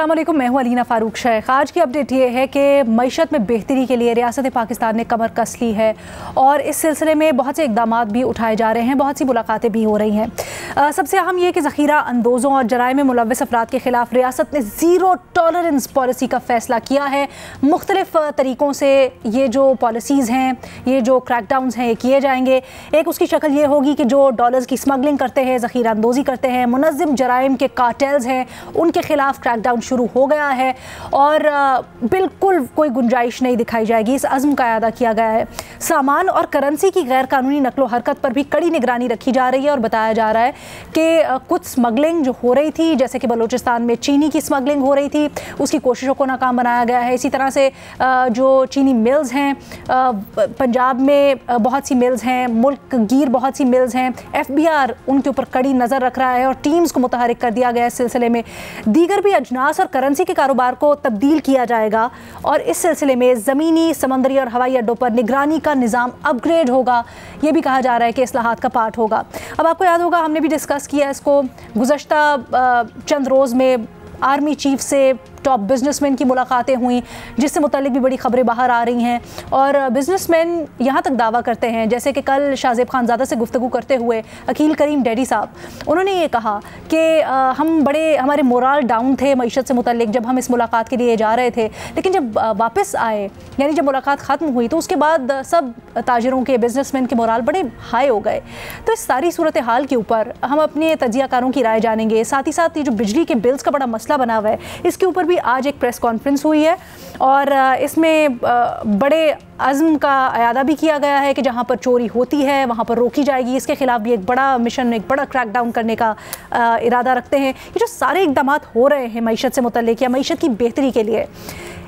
अस्सलाम वालेकुम, मैं हूं अलीना फ़ारूक शेख। आज की अपडेट ये है कि मईशत में बेहतरी के लिए रियासत पाकिस्तान ने कमर कस ली है और इस सिलसिले में बहुत से इकदाम भी उठाए जा रहे हैं, बहुत सी मुलाकातें भी हो रही हैं। सबसे अहम ये कि ज़ख़ीरा अंदोज़ों और जराइम में मुलव्वस अफराद के ख़िलाफ़ रियासत ने ज़ीरो टॉलरेंस पॉलिसी का फ़ैसला किया है। मुख्तलिफ़ तरीक़ों से ये जो पॉलिसीज़ हैं, ये जो क्रैकडाउन्स हैं, ये किए जाएंगे। एक उसकी शक्ल ये होगी कि जो डॉलर्स की स्मगलिंग करते हैं, ज़ख़ीरा अंदोज़ी करते हैं, मुनज़्ज़म जराइम के कार्टेल्स हैं, उनके खिलाफ क्रैकडाउन शुरू हो गया है और बिल्कुल कोई गुंजाइश नहीं दिखाई जाएगी। इस अज़्म का अदा किया गया है। सामान और करेंसी की गैर कानूनी नकलो हरकत पर भी कड़ी निगरानी रखी जा रही है और बताया जा रहा है कि कुछ स्मगलिंग जो हो रही थी, जैसे कि बलूचिस्तान में चीनी की स्मगलिंग हो रही थी, उसकी कोशिशों को नाकाम बनाया गया है। इसी तरह से जो चीनी मिल्स हैं, पंजाब में बहुत सी मिल्स हैं, मुल्क गिर बहुत सी मिल्स हैं, FBR उनके ऊपर कड़ी नज़र रख रहा है और टीम्स को मुतहरिक कर दिया गया है। इस सिलसिले में दीगर भी अजनास और करेंसी के कारोबार को तब्दील किया जाएगा और इस सिलसिले में ज़मीनी, समंदरी और हवाई अड्डों पर निगरानी का निज़ाम अपग्रेड होगा। ये भी कहा जा रहा है कि इस्लाहात का पार्ट होगा। अब आपको याद होगा, हमने भी डिस्कस किया इसको गुज़श्ता चंद रोज़ में आर्मी चीफ से टॉप बिजनेसमैन की मुलाकातें हुई, जिससे मुतालिक भी बड़ी खबरें बाहर आ रही हैं और बिजनेसमैन यहाँ तक दावा करते हैं, जैसे कि कल शाहजेब खानज़ादा से गुफ्तगू करते हुए अकील करीम डैडी साहब, उन्होंने ये कहा कि हमारे मोराल डाउन थे मईशत से मुतालिक जब हम इस मुलाकात के लिए जा रहे थे, लेकिन जब वापस आए, यानी जब मुलाकात ख़त्म हुई, तो उसके बाद सब ताजिरों के, बिजनेसमैन के मोराल बड़े हाई हो गए। तो इस सारी सूरत हाल के ऊपर हम अपने तजियाकारों की राय जानेंगे। साथ ही साथ ये जो बिजली के बिल्स का बड़ा मसला बना हुआ है, इसके ऊपर भी आज एक प्रेस कॉन्फ्रेंस हुई है और इसमें बड़े अज़्म का अयादा भी किया गया है कि जहां पर चोरी होती है वहां पर रोकी जाएगी। इसके खिलाफ भी एक बड़ा मिशन, एक बड़ा क्रैकडाउन करने का इरादा रखते हैं। ये जो सारे इक़दाम हो रहे हैं मईशत से मुतल्लिक़ या मईशत की बेहतरी के लिए,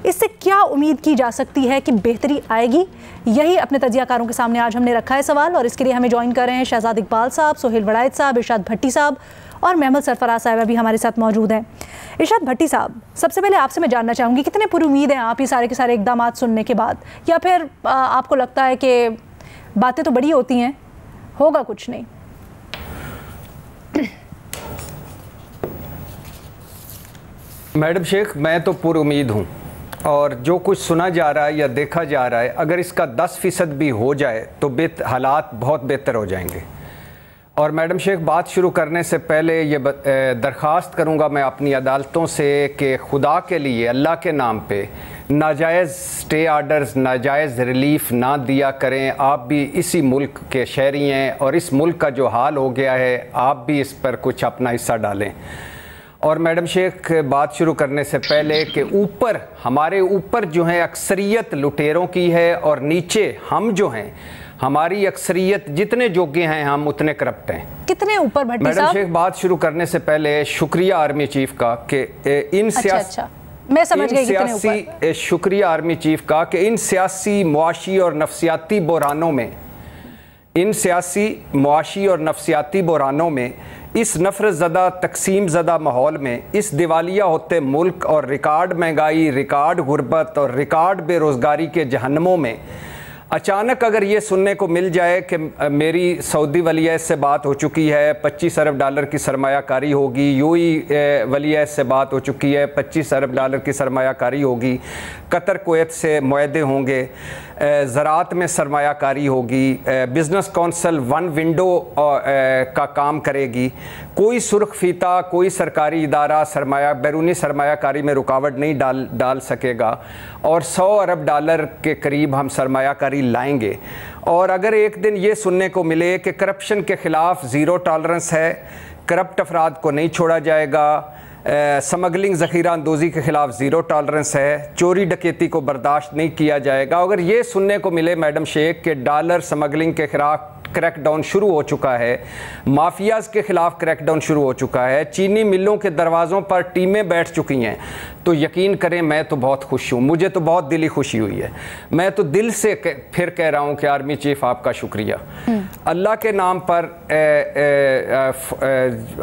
इससे क्या उम्मीद की जा सकती है कि बेहतरी आएगी? यही अपने तजियाकारों के सामने आज हमने रखा है सवाल और इसके लिए हमें ज्वाइन कर रहे हैं शहजाद इकबाल साहब, सोहेल वड़ायत साहब, इरशाद भट्टी साहब और महमद सरफराज साहब भी हमारे साथ मौजूद हैं। इरशाद भट्टी साहब, सबसे पहले आपसे मैं जानना चाहूँगी, कितने पुरुमीद हैं आप ये सारे के सारे इकदाम सुनने के बाद, या फिर आपको लगता है कि बातें तो बड़ी होती हैं, होगा कुछ नहीं? मैडम शेख, मैं तो पुरुमीद हूँ और जो कुछ सुना जा रहा है या देखा जा रहा है, अगर इसका 10% भी हो जाए तो हालात बहुत बेहतर हो जाएंगे। और मैडम शेख, बात शुरू करने से पहले ये दरख्वास्त करूँगा मैं अपनी अदालतों से कि खुदा के लिए, अल्लाह के नाम पे नाजायज़ स्टे आर्डर्स, नाजायज़ रिलीफ ना दिया करें। आप भी इसी मुल्क के शहरी हैं और इस मुल्क का जो हाल हो गया है, आप भी इस पर कुछ अपना हिस्सा डालें। और मैडम शेख, बात शुरू करने से पहले कि ऊपर, हमारे ऊपर जो है अक्सरियत लुटेरों की है और नीचे हम जो हैं, हमारी अक्सरियत, जितने जोगे हैं हम उतने करप्ट हैं। कितने ऊपर भट्टी साहब? मैडम शेख, बात शुरू करने से पहले शुक्रिया आर्मी चीफ का कि इन मैं समझ गई कितने ऊपर। शुक्रिया आर्मी चीफ का कि इन सियासी, मुआशी और नफ्सियाती बहरानों में, इन सियासी, मुआशी और नफ्सियाती बहरानों में, इस नफरत ज़दा, तकसीम ज़दा माहौल में, इस दिवालिया होते मुल्क और रिकॉर्ड महंगाई, रिकॉर्ड गुर्बत और रिकॉर्ड बेरोज़गारी के जहन्नमों में अचानक अगर ये सुनने को मिल जाए कि मेरी सऊदी वलीयत से बात हो चुकी है, $25 अरब की सरमायाकारी होगी, UAE वलीयत से बात हो चुकी है, $25 अरब की सरमायाकारी होगी, कतर कुवैत से मुआहदे होंगे, ज़राअत में सरमायाकारी होगी, बिज़नेस कौंसल वन विंडो का काम करेगी, कोई सुर्ख फीता, कोई सरकारी इदारा बैरूनी सरमायाकारी में रुकावट नहीं डाल सकेगा और $100 अरब के करीब हम सरमायाकारी लाएंगे। और अगर एक दिन ये सुनने को मिले कि करप्शन के ख़िलाफ़ ज़ीरो टॉलरेंस है, करप्ट अफराद को नहीं छोड़ा जाएगा, स्मगलिंग, ज़ख़ीरा अंदोज़ी के ख़िलाफ़ ज़ीरो टॉलरेंस है, चोरी डकैती को बर्दाश्त नहीं किया जाएगा, अगर ये सुनने को मिले मैडम शेख के डॉलर स्मगलिंग के खिलाफ क्रैकडाउन शुरू हो चुका है, माफियाज़ के ख़िलाफ़ क्रैकडाउन शुरू हो चुका है, चीनी मिलों के दरवाज़ों पर टीमें बैठ चुकी हैं, तो यकीन करें मैं तो बहुत खुश हूँ, मुझे तो बहुत दिली खुशी हुई है। मैं तो दिल से फिर कह रहा हूँ कि आर्मी चीफ आपका शुक्रिया। अल्लाह के नाम पर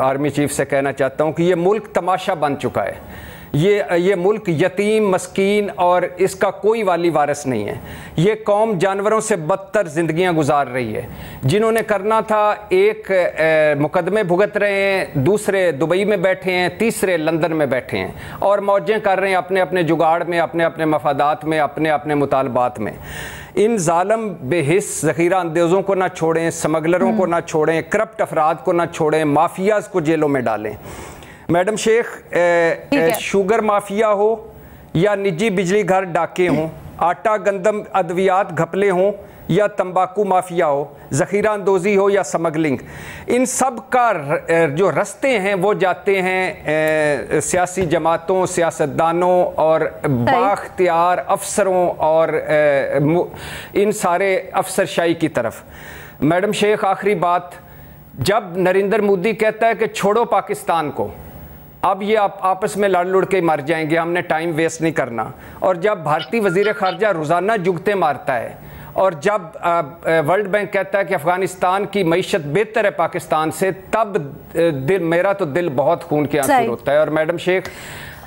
आर्मी चीफ से कहना चाहता हूँ कि ये मुल्क तमाशा बन चुका है। ये मुल्क यतीम, मस्कीन और इसका कोई वाली वारिस नहीं है। ये कौम जानवरों से बदतर ज़िंदगियाँ गुजार रही है। जिन्होंने करना था एक मुकदमे भुगत रहे हैं, दूसरे दुबई में बैठे हैं, तीसरे लंदन में बैठे हैं और मौजें कर रहे हैं अपने अपने जुगाड़ में, अपने अपने मफादात में, अपने अपने मुतालबात में। इन जालम बेहिस ज़ख़ीरा अंदेज़ों को ना छोड़ें, स्मगलरों को ना छोड़ें, करप्ट अफराद को ना छोड़ें, माफियाज़ को जेलों में डालें। मैडम शेख, शुगर माफिया हो या निजी बिजली घर डाके हों, आटा गंदम अद्वियात घपले हों या तंबाकू माफिया हो, ज़ख़ीरा अंदोज़ी हो या स्मगलिंग, इन सब का जो रस्ते हैं वो जाते हैं सियासी जमातों, सियासतदानों और बाख्तियार अफसरों और इन सारे अफसरशाही की तरफ। मैडम शेख, आखिरी बात, जब नरेंद्र मोदी कहता है कि छोड़ो पाकिस्तान को, अब ये आपस में लड़ लुड़ के मर जाएंगे, हमने टाइम वेस्ट नहीं करना, और जब भारतीय वज़ीर ख़ारजा रोज़ाना जुगते मारता है, और जब वर्ल्ड बैंक कहता है कि अफ़गानिस्तान की मईशत बेहतर है पाकिस्तान से, तब मेरा तो दिल बहुत खून के आंसू होता है। और मैडम शेख,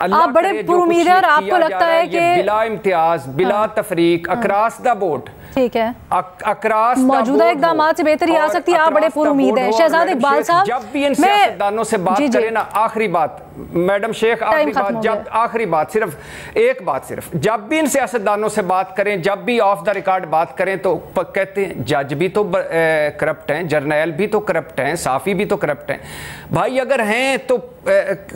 आप बड़े पुरुमीद हैं और आपको लगता है कि बिला इम्तियाज, बिला तफरीक, अक्रॉस द बोर्ड, ठीक है, अक्रॉस मौजूदा इकदाम से बेहतरी आ सकती है, आप बड़े पुरुमीद हैं। शहजाद इकबाल साहब, जब भी इन सियासतदानों से बात करें ना, आखिरी बात मैडम शेख, आखिरी बात, जब आखिरी बात सिर्फ एक बात, सिर्फ जब भी इन सियासतदानों से बात करें, जब भी ऑफ द रिकॉर्ड बात करें, तो कहते हैं जज भी तो करप्ट हैं, जर्नैल भी तो करप्ट हैं, साफ़ी भी तो करप्ट हैं। भाई अगर हैं तो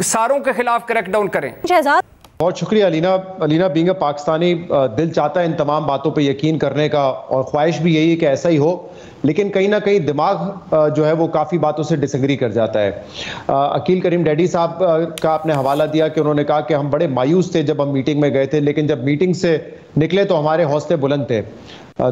सारों के खिलाफ क्रैकडाउन करें। शहजाद, बहुत शुक्रिया अलीना बीइंग अ पाकिस्तानी, दिल चाहता है इन तमाम बातों पे यकीन करने का और ख्वाहिश भी यही है कि ऐसा ही हो, लेकिन कहीं ना कहीं दिमाग जो है वो काफ़ी बातों से डिसएग्री कर जाता है। अकील करीम डैडी साहब का आपने हवाला दिया कि उन्होंने कहा कि हम बड़े मायूस थे जब हम मीटिंग में गए थे, लेकिन जब मीटिंग से निकले तो हमारे हौसले बुलंद थे।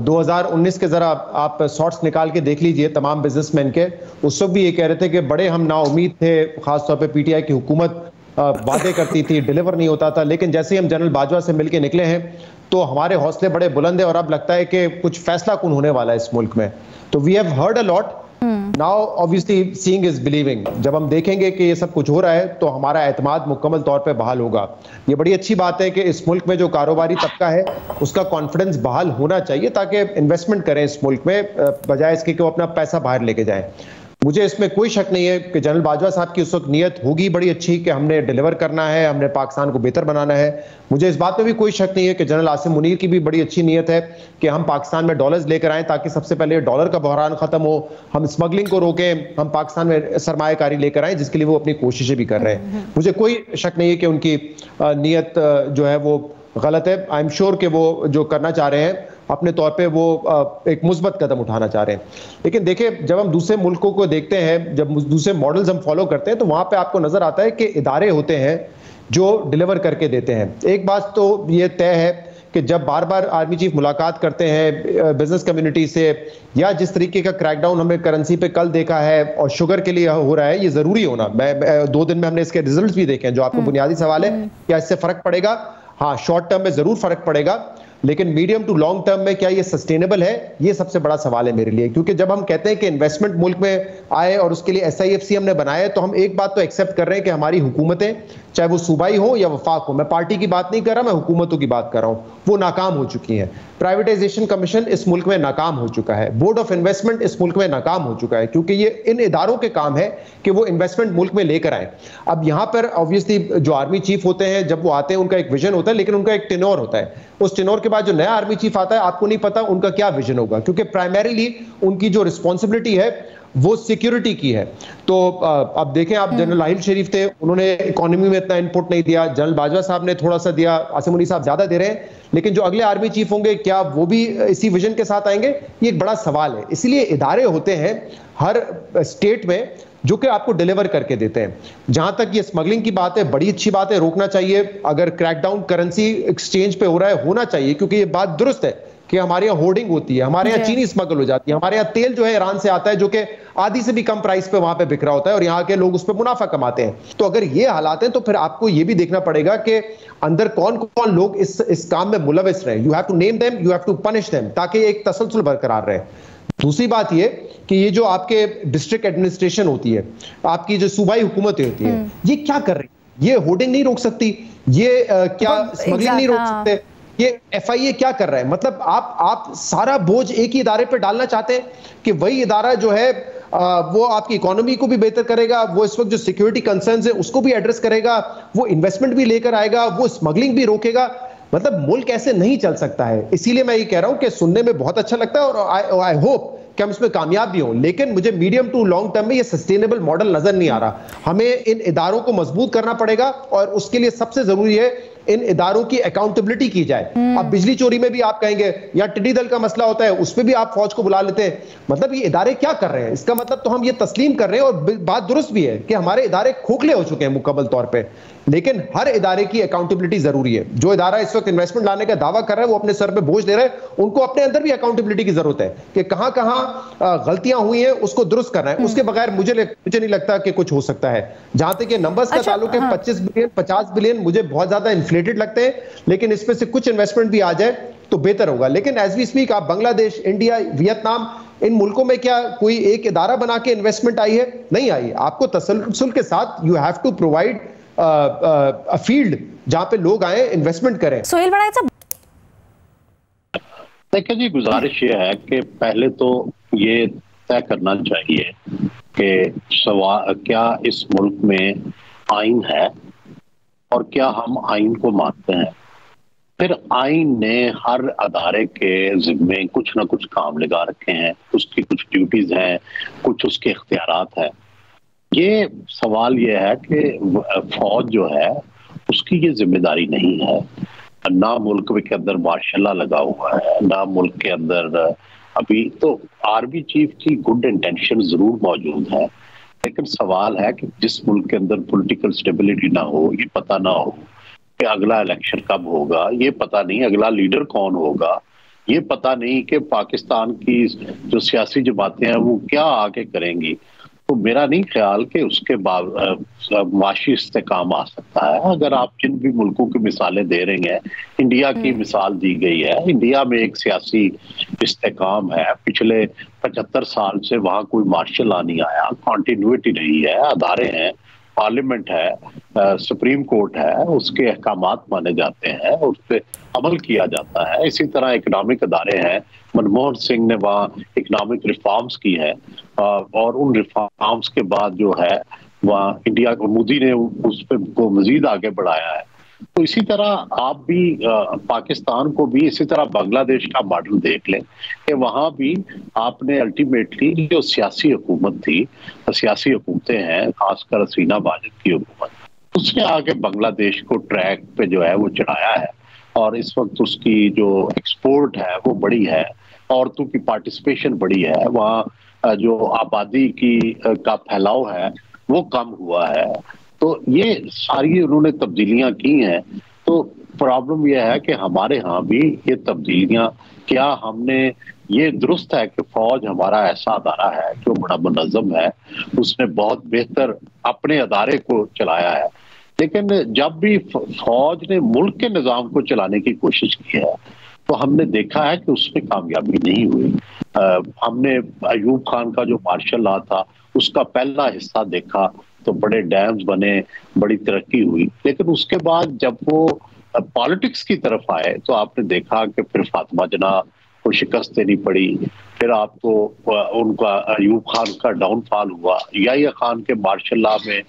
2019 के ज़रा आप शॉर्ट्स निकाल के देख लीजिए तमाम बिजनेसमैन के, उस वक्त भी ये कह रहे थे कि बड़े हम नाउमीद थे, ख़ासतौर पर PTI की हुकूमत वादे करती थी, डिलीवर नहीं होता था, लेकिन जैसे ही हम जनरल बाजवा से मिलके निकले हैं तो हमारे हौसले बड़े बुलंद है और अब लगता है कि कुछ फैसला कुन होने वाला है इस मुल्क में। तो we have heard a lot, now obviously seeing is believing. जब हम देखेंगे कि ये सब कुछ हो रहा है तो हमारा एतमाद मुकम्मल तौर पे बहाल होगा। ये बड़ी अच्छी बात है कि इस मुल्क में जो कारोबारी तबका है उसका कॉन्फिडेंस बहाल होना चाहिए ताकि इन्वेस्टमेंट करें इस मुल्क में, बजाय इसके कि वो अपना पैसा बाहर लेके जाएं। मुझे इसमें कोई शक नहीं है कि जनरल बाजवा साहब की उस वक्त नीयत होगी बड़ी अच्छी कि हमने डिलीवर करना है, हमने पाकिस्तान को बेहतर बनाना है। मुझे इस बात में भी कोई शक नहीं है कि जनरल आसिम मुनीर की भी बड़ी अच्छी नीयत है कि हम पाकिस्तान में डॉलर्स लेकर आएं ताकि सबसे पहले डॉलर का बहरान खत्म हो, हम स्मगलिंग को रोकें, हम पाकिस्तान में सरमायाकारी लेकर आएं, जिसके लिए वो अपनी कोशिशें भी कर रहे हैं। मुझे कोई शक नहीं है कि उनकी नीयत जो है वो गलत है। आई एम श्योर कि वो जो करना चाह रहे हैं अपने तौर पे वो एक मुस्बत कदम उठाना चाह रहे हैं। लेकिन देखिए, जब हम दूसरे मुल्कों को देखते हैं, जब दूसरे मॉडल्स हम फॉलो करते हैं, तो वहां पे आपको नजर आता है कि इदारे होते हैं जो डिलीवर करके देते हैं। एक बात तो ये तय है कि जब बार बार आर्मी चीफ मुलाकात करते हैं बिजनेस कम्युनिटी से, या जिस तरीके का क्रैकडाउन हमें करेंसी पे कल देखा है और शुगर के लिए हो रहा है, ये जरूरी होना। मैं 2 दिन में हमने इसके रिजल्ट भी देखे हैं। जो आपको बुनियादी सवाल है क्या इससे फर्क पड़ेगा, हाँ शॉर्ट टर्म में जरूर फर्क पड़ेगा, लेकिन मीडियम टू लॉन्ग टर्म में क्या ये सस्टेनेबल है, ये सबसे बड़ा सवाल है मेरे लिए। क्योंकि जब हम कहते हैं कि इन्वेस्टमेंट मुल्क में आए और उसके लिए SIFC हमने बनाया, तो हम एक बात तो एक्सेप्ट कर रहे हैं कि हमारी हुकूमतें, चाहे वो सूबाई हो या वफाक हो, मैं पार्टी की बात नहीं कर रहा, मैं हुकूमतों की बात कर रहा हूं, वो नाकाम हो चुकी हैं। प्राइवेटाइजेशन कमीशन इस मुल्क में नाकाम हो चुका है, बोर्ड ऑफ इन्वेस्टमेंट इस मुल्क में नाकाम हो चुका है, क्योंकि ये इन इदारों के काम है कि वो इन्वेस्टमेंट मुल्क में लेकर आए। अब यहां पर ऑब्वियसली जो आर्मी चीफ होते हैं, जब वो आते हैं उनका एक विजन होता है, लेकिन उनका एक टेन्योर होता है। उस टेन्योर के बाद जो नया आर्मी चीफ आता है, आपको नहीं पता उनका क्या विजन होगा, क्योंकि प्राइमरीली उनकी जो रिस्पॉन्सिबिलिटी है वो सिक्योरिटी की है। तो अब देखें, आप जनरल आहिल शरीफ थे, उन्होंने इकोनॉमी में इतना इनपुट नहीं दिया, जनरल बाजवा साहब ने थोड़ा सा दिया, आसिम मुनीर साहब ज्यादा दे रहे हैं, लेकिन जो अगले आर्मी चीफ होंगे क्या वो भी इसी विजन के साथ आएंगे, ये एक बड़ा सवाल है। इसीलिए इदारे होते हैं हर स्टेट में जो कि आपको डिलीवर करके देते हैं। जहां तक ये स्मगलिंग की बात है, बड़ी अच्छी बात है, रोकना चाहिए। अगर क्रैकडाउन करेंसी एक्सचेंज पे हो रहा है, होना चाहिए, क्योंकि ये बात दुरुस्त है कि हमारे यहाँ होर्डिंग होती है, हमारे यहाँ चीनी स्मगल हो जाती है, हमारे यहाँ तेल जो है ईरान से आता है जो कि आधी से भी कम प्राइस पे वहां पे बिक रहा होता है और यहाँ के लोग उस पर मुनाफा कमाते हैं। तो अगर ये हालात हैं तो फिर आपको ये भी देखना पड़ेगा कि अंदर कौन कौन लोग इस काम में मुलविस रहे। You have to name them, you have to punish them, ताकि एक तसलसल बरकरार रहे। दूसरी बात ये कि ये जो आपके डिस्ट्रिक्ट एडमिनिस्ट्रेशन होती है, आपकी जो सूबाई हुकूमतें होती है, ये क्या कर रही है? ये होर्डिंग नहीं रोक सकती, ये क्या स्मगलिंग नहीं रोक सकते, ये FIA क्या कर रहा है? मतलब आप सारा बोझ एक ही इदारे पर डालना चाहते हैं कि वही इदारा जो है वो आपकी इकोनॉमी को भी बेहतर करेगा, वो इस वक्त जो सिक्योरिटी कंसर्न्स है उसको भी एड्रेस करेगा, वो इन्वेस्टमेंट भी लेकर आएगा, वो स्मगलिंग भी रोकेगा। मतलब मुल्क ऐसे नहीं चल सकता है। इसीलिए मैं ये कह रहा हूं कि सुनने में बहुत अच्छा लगता है और आई होप कि हम इसमें कामयाब भी हों, लेकिन मुझे मीडियम टू लॉन्ग टर्म में ये सस्टेनेबल मॉडल नजर नहीं आ रहा। हमें इन इदारों को मजबूत करना पड़ेगा और उसके लिए सबसे जरूरी है इन इदारों की अकाउंटेबिलिटी की जाए। अब बिजली चोरी में भी आप कहेंगे या टिड्डी दल का मसला होता है, उसमें भी आप फौज को बुला लेते हैं। मतलब ये इदारे क्या कर रहे हैं? इसका मतलब तो हम ये तस्लीम कर रहे हैं, और बात दुरुस्त भी है कि हमारे इदारे खोखले हो चुके हैं मुकम्मल तौर पे, लेकिन हर इदारे की अकाउंटेबिलिटी जरूरी है। जो इदारा इस वक्त इन्वेस्टमेंट लाने का दावा कर रहा है वो अपने सर पे बोझ दे रहा है, उनको अपने अंदर भी अकाउंटेबिलिटी की जरूरत है कि कहां कहां गलतियां हुई हैं उसको दुरुस्त करना है। उसके बगैर मुझे नहीं लगता कि कुछ हो सकता है। जहां तक ये नंबर्स का ताल्लुक है, 25 बिलियन 50 बिलियन मुझे बहुत ज्यादा इन्फ्लेटेड लगते हैं, लेकिन इसमें से कुछ इन्वेस्टमेंट भी आ जाए तो बेहतर होगा। लेकिन एज वी स्पीक आप बांग्लादेश, इंडिया, वियतनाम, इन मुल्कों में क्या कोई एक इदारा बना के इन्वेस्टमेंट आई है? नहीं आई। आपको तसल्सल के साथ you have to provide a field जहां पे लोग आए इन्वेस्टमेंट करें। सोहेल बड़ाइचा, देखिए जी, गुजारिश ये है कि पहले तो ये तय करना चाहिए कि क्या इस मुल्क में आइन है और क्या हम आइन को मानते हैं। फिर आइन ने हर अदारे के जिम्मे कुछ ना कुछ काम लगा रखे हैं, उसकी कुछ ड्यूटीज हैं, कुछ उसके इख्तियारात हैं। ये सवाल ये है कि फौज जो है उसकी ये जिम्मेदारी नहीं है, ना मुल्क के अंदर मार्शल लगा हुआ है, ना मुल्क के अंदर अभी तो आर्मी चीफ की गुड इंटेंशन जरूर मौजूद है, लेकिन सवाल है कि जिस मुल्क के अंदर पॉलिटिकल स्टेबिलिटी ना हो, ये पता ना हो कि अगला इलेक्शन कब होगा, ये पता नहीं अगला लीडर कौन होगा, ये पता नहीं कि पाकिस्तान की जो सियासी जमातें हैं वो क्या आगे करेंगी, तो मेरा नहीं ख्याल कि उसके माशी इस्तेकाम आ सकता है। अगर आप जिन भी मुल्कों की मिसालें दे रहे हैं, इंडिया की मिसाल दी गई है, इंडिया में एक सियासी इस्तेकाम है, पिछले 75 साल से वहां कोई मार्शल लॉ नहीं आया, कॉन्टिन्यूटी रही है, अदारे हैं, पार्लियामेंट है, सुप्रीम कोर्ट है, उसके अहकामात माने जाते हैं, उस पर अमल किया जाता है। इसी तरह इकनॉमिक अदारे हैं, मनमोहन सिंह ने वहाँ इकनॉमिक रिफॉर्म्स की है और उन रिफॉर्म्स के बाद जो है वहाँ इंडिया को मोदी ने उस पर को मजीद आगे बढ़ाया है। तो इसी तरह आप भी पाकिस्तान को भी इसी तरह बांग्लादेश का मॉडल देख लें कि वहाँ भी आपने अल्टीमेटली जो सियासी हुकूमत थी, सियासी हुकूमतें हैं, खासकर हसीना वाजिद की हुकूमत, उसने आगे बांग्लादेश को ट्रैक पे जो है वो चढ़ाया है और इस वक्त उसकी जो एक्सपोर्ट है वो बड़ी है, औरतों की पार्टिसिपेशन बड़ी है, वहाँ जो आबादी का फैलाव है वो कम हुआ है। तो ये सारी उन्होंने तब्दीलियां की हैं। तो प्रॉब्लम यह है कि हमारे यहाँ भी ये तब्दीलियां, क्या हमने ये दुरुस्त है कि फौज हमारा ऐसा अदारा है जो बड़ा मुनज़्ज़म है, उसने बहुत बेहतर अपने अदारे को चलाया है, लेकिन जब भी फौज ने मुल्क के निज़ाम को चलाने की कोशिश की है तो हमने देखा है कि उसमें कामयाबी नहीं हुई। हमने अयूब खान का जो मार्शल लॉ था उसका पहला हिस्सा देखा तो बड़े डैम्स बने, बड़ी तरक्की हुई, लेकिन उसके बाद जब वो पॉलिटिक्स की तरफ आए तो आपने देखा कि फिर फातिमा जिन्नाह को शिकस्त देनी पड़ी, फिर आपको उनका अयूब खान का डाउनफॉल हुआ, याहिया खान के मार्शल लॉ में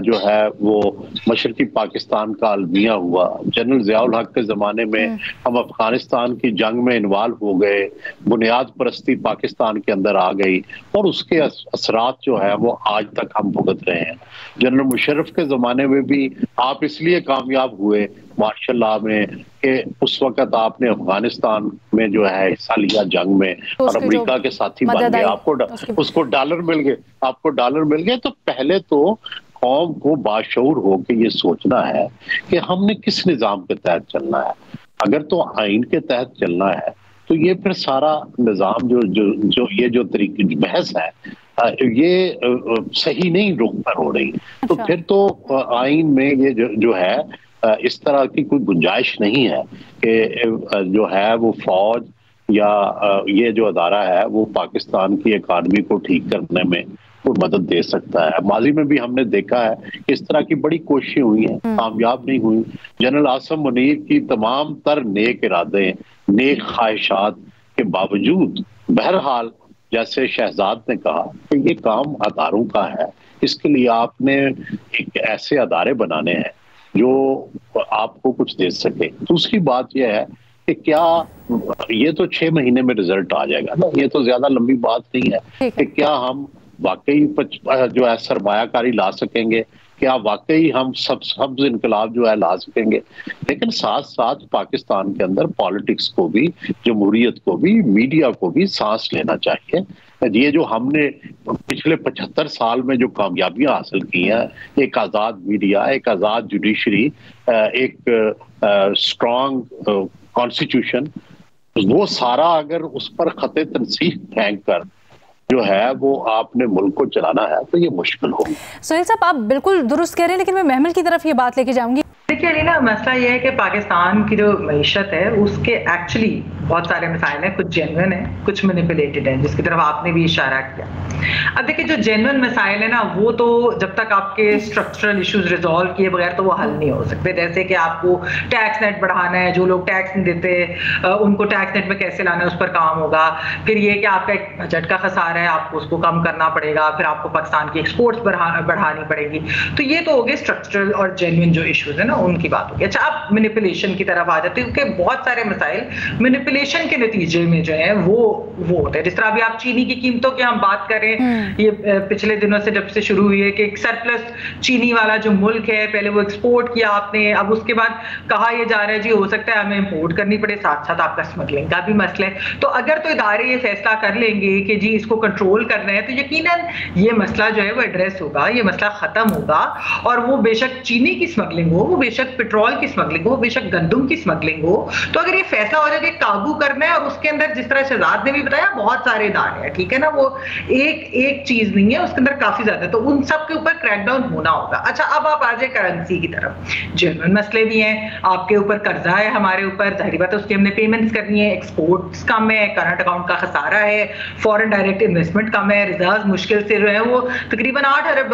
जो है वो मशरकी पाकिस्तान का अलमिया हुआ, जनरल ज़ियाउल हक के ज़माने में हम अफगानिस्तान की जंग में इन्वॉल्व हो गए, बुनियाद परस्ती पाकिस्तान के अंदर आ गई और उसके असरात जो है वो आज तक हम भुगत रहे हैं। जनरल मुशर्रफ के ज़माने में भी आप इसलिए कामयाब हुए मार्शल लॉ में कि उस वक्त आपने अफगानिस्तान में जो है हिस्सा लिया जंग में और अमेरिका के साथी बन गए, आपको उसको डॉलर मिल गए, आपको डॉलर मिल गए। तो पहले तो कौम को बाशऊर होकर ये सोचना है कि हमने किस निज़ाम के तहत चलना है। अगर तो आइन के तहत चलना है तो ये फिर सारा निज़ाम जो तरीके बहस है ये सही नहीं रुख पर हो रही। तो फिर तो आइन में ये जो है इस तरह की कोई गुंजाइश नहीं है कि जो है वो फौज या ये जो अदारा है वो पाकिस्तान की इकानमी को ठीक करने में कोई मदद दे सकता है। माजी में भी हमने देखा है कि इस तरह की बड़ी कोशिशें हुई हैं, कामयाब नहीं हुई। जनरल आसिम मुनीर की तमाम तर नेक इरादे, नेक ख्वाहिशात के बावजूद बहरहाल जैसे शहजाद ने कहा कि ये काम अदारों का है, इसके लिए आपने एक ऐसे अदारे बनाने हैं जो आपको कुछ दे सके। दूसरी बात यह है कि क्या ये तो 6 महीने में रिजल्ट आ जाएगा ना, ये तो ज्यादा लंबी बात नहीं है कि क्या हम वाकई जो है सरमायाकारी ला सकेंगे, क्या वाकई हम सब्ज इनकलाब जो है ला सकेंगे। लेकिन साथ साथ पाकिस्तान के अंदर पॉलिटिक्स को भी, जमहूरियत को भी, मीडिया को भी सांस लेना चाहिए। ये जो हमने पिछले 75 साल में जो कामयाबियां हासिल की हैं, एक आज़ाद मीडिया, एक आज़ाद जुडिशरी, एक स्ट्रॉन्ग कॉन्स्टिट्यूशन, वो सारा अगर उस पर खते तनसीह फेंक कर जो है वो आपने मुल्क को चलाना है तो ये मुश्किल होगी। सुहेल साहब, आप बिल्कुल दुरुस्त कह रहे हैं, लेकिन मैं महमल की तरफ ये बात लेके जाऊंगी। देखिए अलीना, मसला ये है कि पाकिस्तान की जो मईशत है उसके एक्चुअली बहुत सारे मसाइल हैं, कुछ जेन्युइन है, कुछ मैनिपुलेटेड हैं, जिसकी तरफ आपने भी इशारा किया। अब देखिए जो जेन्युइन मसाइल है ना, वो तो जब तक आपके स्ट्रक्चरल इश्यूज रिजॉल्व किए बगैर तो वो हल नहीं हो सकते। जैसे कि आपको टैक्स नेट बढ़ाना है, जो लोग टैक्स नहीं देते उनको टैक्स नेट में कैसे लाना है, उस पर काम होगा। फिर ये कि आपका एक बजट का खसारा है, आपको उसको कम करना पड़ेगा। फिर आपको पाकिस्तान की एक्सपोर्ट्स बढ़ानी पड़ेगी। तो ये तो हो गए स्ट्रक्चरल और जेन्युइन जो इश्यूज है ना, उनकी बात होगी। अच्छा, आप मैनिपुलेशन की तरफ आ जाते हैं, क्योंकि बहुत सारे मसाइल मैनिपुलेशन के नतीजे में जो है वो होते हैं। जिस तरह अभी आप चीनी की कीमतों की हम बात करें, ये पिछले दिनों से जब से शुरू हुई है कि एक सरप्लस चीनी वाला जो मुल्क है, पहले वो एक्सपोर्ट किया आपने, अब उसके बाद कहा यह जा रहा है जी हो सकता है हमें इंपोर्ट करनी पड़े, साथ साथ आपका स्मगलिंग का भी मसला है। तो अगर तो इदारे ये फैसला कर लेंगे कि जी इसको कंट्रोल करना है, तो यकीनन ये मसला जो है वो एड्रेस होगा, ये मसला खत्म होगा। और वो बेशक चीनी की स्मगलिंग हो, वो बेशक पेट्रोल की स्मगलिंग हो, बेशक गंदम की स्मगलिंग हो, तो अगर ये फैसला हो जाए कि काबू करना है, और उसके अंदर जिस तरह शहजाद ने भी बताया बहुत सारे इदारे हैं, ठीक है ना, वो एक चीज नहीं है, उसके अंदर काफी ज्यादा, तो उन सब के ऊपर क्रैकडाउन होना होगा। अच्छा, अब आप आ जाए करेंसी की तरफ, जेन्युइन मसले भी हैं, आपके ऊपर कर्जा है, हमारे ऊपर, जाहिर बात है उसकी हमने पेमेंट्स करनी है, एक्सपोर्ट्स कम है, करंट अकाउंट का खसारा है, फॉरेन डायरेक्ट इन्वेस्टमेंट कम है, रिजर्व मुश्किल से जो है वो तकरीबन $8 अरब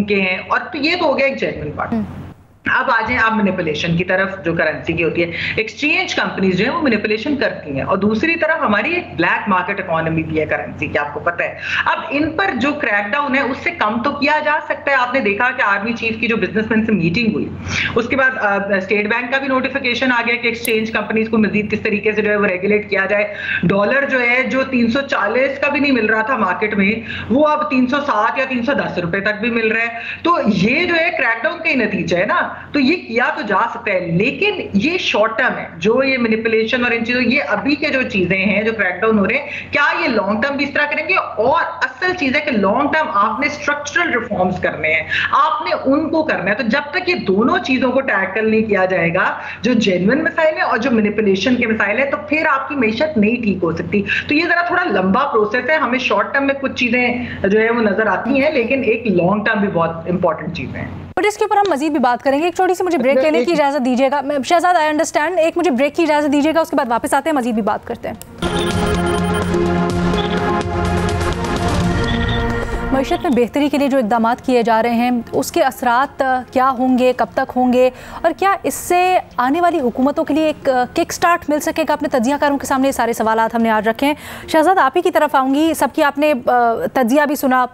के हैं, और तो ये तो हो गया एक जेन्युइन पार्ट। अब आ जाए आप मैनिपुलेशन की तरफ, जो करेंसी की होती है। एक्सचेंज कंपनीज जो है वो मैनिपुलेशन करती हैं, और दूसरी तरफ हमारी एक ब्लैक मार्केट इकोनॉमी भी है करेंसी की, आपको पता है। अब इन पर जो क्रैकडाउन है उससे कम तो किया जा सकता है। आपने देखा कि आर्मी चीफ की जो बिजनेसमैन से मीटिंग हुई, उसके बाद स्टेट बैंक का भी नोटिफिकेशन आ गया कि एक्सचेंज कंपनीज को मजीद किस तरीके से जो है वो रेगुलेट किया जाए। डॉलर जो है, जो 340 का भी नहीं मिल रहा था मार्केट में, वो अब 307 या 310 रुपए तक भी मिल रहा है। तो ये जो है क्रैकडाउन का ही नतीजा है ना, तो ये किया तो जा सकता है, लेकिन ये शॉर्ट टर्म है। जो ये मैनिपुलेशन और इन चीजों, ये अभी के जो चीजें हैं जो क्रैकडाउन हो रहे हैं, क्या ये लॉन्ग टर्म भी इस तरह करेंगे? और असल चीज है कि लॉन्ग टर्म आपने स्ट्रक्चरल रिफॉर्म्स करने हैं, आपने उनको करना है। तो जब तक ये दोनों चीजों को टैकल नहीं किया जाएगा, जो जेन्युइन मसाइल है और जो मैनिपुलेशन के मसाइल है, तो फिर आपकी मैशत नहीं ठीक हो सकती। तो ये जरा थोड़ा लंबा प्रोसेस है। हमें शॉर्ट टर्म में कुछ चीजें जो है वो नजर आती हैं, लेकिन एक लॉन्ग टर्म भी बहुत इंपॉर्टेंट चीजें हैं। बट इसके ऊपर हम मजीद भी बात करेंगे। एक छोटी सी मुझे ब्रेक लेने की इजाजत दीजिएगा शहजाद, आई अंडरस्टैंड, एक मुझे ब्रेक की इजाजत दीजिएगा, उसके बाद वापस आते हैं, मजीद भी बात करते हैं। मईशत में बेहतरी के लिए जो इक़दाम किए जा रहे हैं, उसके असरात क्या होंगे, कब तक होंगे, और क्या इससे आने वाली हुकूमतों के लिए एक किक स्टार्ट मिल सकेगा? अपने तज्जियाकारों के सामने ये सारे सवालात हमने आज रखे हैं। शहजाद, आप ही की तरफ आऊँगी, सबकी आपने तज्जिया भी सुना,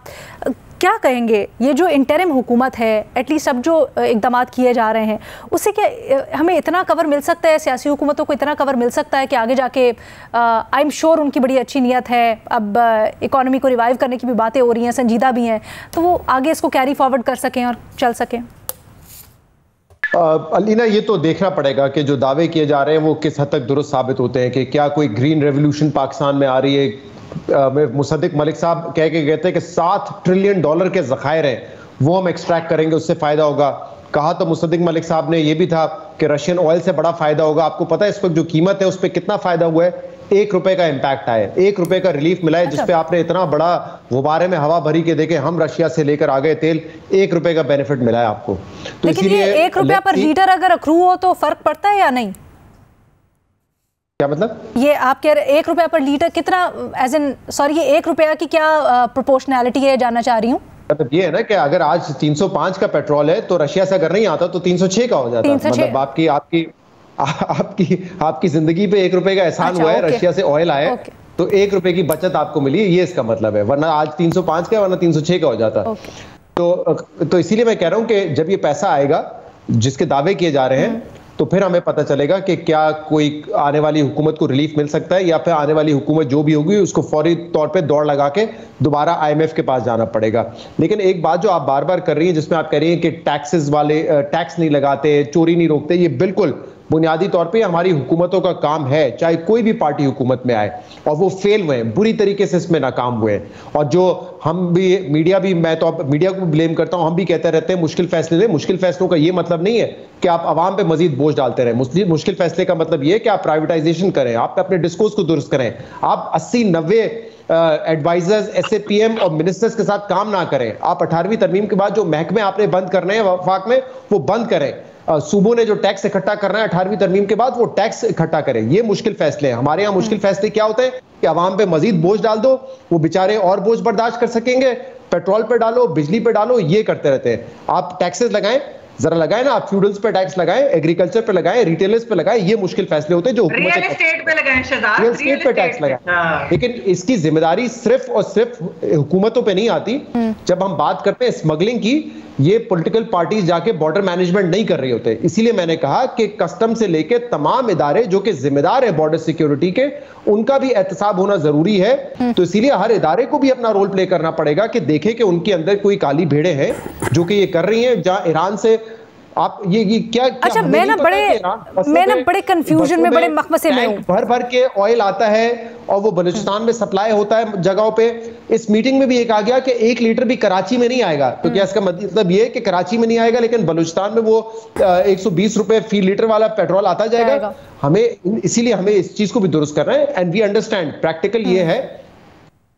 क्या कहेंगे ये जो इंटरिम हुकूमत है, एटलीस्ट अब जो इक़दाम किए जा रहे हैं, उससे क्या हमें इतना कवर मिल सकता है, सियासी हुकूमतों को इतना कवर मिल सकता है कि आगे जाके आई एम श्योर उनकी बड़ी अच्छी नीयत है, अब इकॉनमी को रिवाइव करने की भी बातें हो रही हैं, संजीदा भी हैं, तो वो आगे इसको कैरी फॉरवर्ड कर सकें और चल सकें? अलीना, ये तो देखना पड़ेगा कि जो दावे किए जा रहे हैं वो किस हद तक दुरुस्त साबित होते हैं, कि क्या कोई ग्रीन रेवोल्यूशन पाकिस्तान में आ रही है। मुसद्दिक मलिक साहब कह के गए थे कि $7 ट्रिलियन के ज़खायर हैं, वो हम एक्सट्रैक्ट करेंगे, उससे फ़ायदा होगा। कहा तो मुसद्दिक मलिक साहब ने ये भी था कि रशियन ऑयल से बड़ा फ़ायदा होगा। आपको पता है इस वक्त जो कीमत है उस पर कितना फ़ायदा हुआ है? ₹1 का इम्पैक्ट आया, ₹1 का रिलीफ मिला है, जिसपे आपने इतना बड़ा गुब्बारे में हवा भरी के देखे, हम रशिया से लेकर आ गए तेल, ₹1 का बेनिफिट मिला है आपको। तो लेकिन ये ₹1 पर लीटर अगर अक्रू हो तो फर्क पड़ता है या नहीं? क्या मतलब? ये आप कह रहे ₹1 पर लीटर कितना, एज इन सॉरी, ये ₹1 की क्या प्रोपोर्शनैलिटी है, जानना चाह रही हूँ। मतलब ये है ना कि अगर आज 305 का पेट्रोल है तो रशिया से अगर नहीं आता तो 306 का हो जाता। 306। मतलब आपकी जिंदगी पे ₹1 का एहसान हुआ है, रशिया से ऑयल आया तो ₹1 की बचत आपको मिली, ये इसका मतलब है। वरना आज 305 का वरना 306 का हो जाता। तो इसीलिए मैं कह रहा हूं कि जब ये पैसा आएगा जिसके दावे किए जा रहे हैं तो फिर हमें पता चलेगा कि क्या कोई आने वाली हुकूमत को रिलीफ मिल सकता है या फिर आने वाली हुकूमत जो भी होगी उसको फौरी तौर पे दौड़ लगा के दोबारा IMF के पास जाना पड़ेगा। लेकिन एक बात जो आप बार बार कर रही हैं, जिसमें आप कह रही हैं कि टैक्स नहीं लगाते, चोरी नहीं रोकते, ये बिल्कुल बुनियादी तौर पे हमारी हुकूमतों का काम है, चाहे कोई भी पार्टी हुकूमत में आए, और वो फेल हुए हैं, बुरी तरीके से इसमें नाकाम हुए हैं। और जो हम भी मीडिया भी, मैं तो मीडिया को ब्लेम करता हूं, हम भी कहते रहते हैं मुश्किल फैसले लें। मुश्किल फैसलों का ये मतलब नहीं है कि आप आवाम पे मजीद बोझ डालते रहें। मुश्किल फैसले का मतलब ये है कि आप प्राइवेटाइजेशन करें, आप अपने डिस्कोर्स को दुरुस्त करें, आप 80-90 एडवाइजर्स, SAPM और मिनिस्टर्स के साथ काम ना करें। आप 18वीं तरमीम के बाद जो महकमे आपने बंद करने हैं वफाक में, वो बंद करें। सूबों ने जो टैक्स इकट्ठा करना है 18वीं तरमीम के बाद, वो टैक्स इकट्ठा करें। ये मुश्किल फैसले हैं। हमारे यहाँ मुश्किल फैसले क्या होते हैं कि आवाम पे मजीद बोझ डाल दो, वो बेचारे और बोझ बर्दाश्त कर सकेंगे, पेट्रोल पे डालो, बिजली पे डालो, ये करते रहते हैं। आप टैक्सेस लगाएं, जरा लगाएं ना, आप फ्यूडल्स पे टैक्स लगाएं, एग्रीकल्चर पे लगाएं, रिटेलर्स पे लगाएं, ये मुश्किल फैसले होते हैं जो रियल एस्टेट पे लगाएं, शहजाद, रियल एस्टेट पे टैक्स लगाएं। लेकिन इसकी जिम्मेदारी सिर्फ और सिर्फ हुकूमतों पे नहीं आती। जब हम बात करते हैं स्मगलिंग की, ये पॉलिटिकल पार्टीज जाके बॉर्डर मैनेजमेंट नहीं कर रहे होते। इसीलिए मैंने कहा कि कस्टम से लेके तमाम इदारे जो कि जिम्मेदार है बॉर्डर सिक्योरिटी के, उनका भी एहतसाब होना जरूरी है। तो इसीलिए हर इदारे को भी अपना रोल प्ले करना पड़ेगा कि देखे कि उनके अंदर कोई काली भेड़ें हैं जो कि ये कर रही हैं। जहां ईरान से आप ये क्या अच्छा, मैं ना बड़े कंफ्यूजन में, बड़े मखमसे में हूं। भर के ऑयल आता है और वो बलूचिस्तान में सप्लाई होता है जगहों पे। इस मीटिंग में भी एक आ गया कि 1 लीटर भी कराची में नहीं आएगा। तो क्या इसका मतलब ये है कि कराची में नहीं आएगा लेकिन बलूचिस्तान में वो 120 रुपए फी लीटर वाला पेट्रोल आता जाएगा? इसीलिए हमें इस चीज को भी दुरुस्त करना है। एंड वी अंडरस्टैंड, प्रैक्टिकल ये है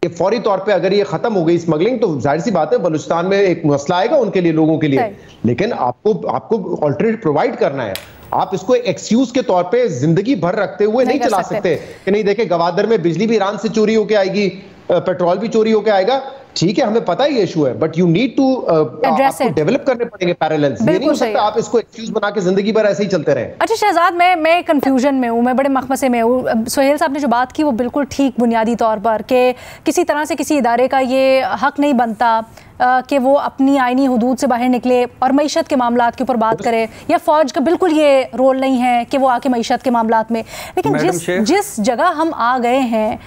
कि फौरी तौर पे अगर ये खत्म हो गई स्मगलिंग तो जाहिर सी बात है बलूचिस्तान में एक मसला आएगा उनके लिए, लोगों के लिए। लेकिन आपको ऑल्टरनेटिव प्रोवाइड करना है। आप इसको एक्सक्यूज के तौर पे जिंदगी भर रखते हुए नहीं चला सकते कि नहीं देखे गवादर में बिजली भी ईरान से चोरी होकर आएगी, पेट्रोल भी चोरी होकर आएगा। ठीक है, हमें पता ही ये इशू है, but you need to develop करने पड़ेंगे पैरेलल्स। ये नहीं हो सकता आप इसको एक्सक्यूज बना के जिंदगी भर ऐसे ही चलते रहे। अच्छा शहजाद, मैं कंफ्यूजन में हूँ, मैं बड़े मखमसे में हूँ। सोहेल साहब ने जो बात की वो बिल्कुल ठीक बुनियादी तौर पर, कि किसी तरह से किसी इदारे का ये हक नहीं बनता कि वो अपनी आईनी हुदूद से बाहर निकले और मईशत के मामलात के ऊपर बात करे, या फौज का बिल्कुल ये रोल नहीं है कि वो आके मईशत के मामलात में। लेकिन जिस जगह हम आ गए हैं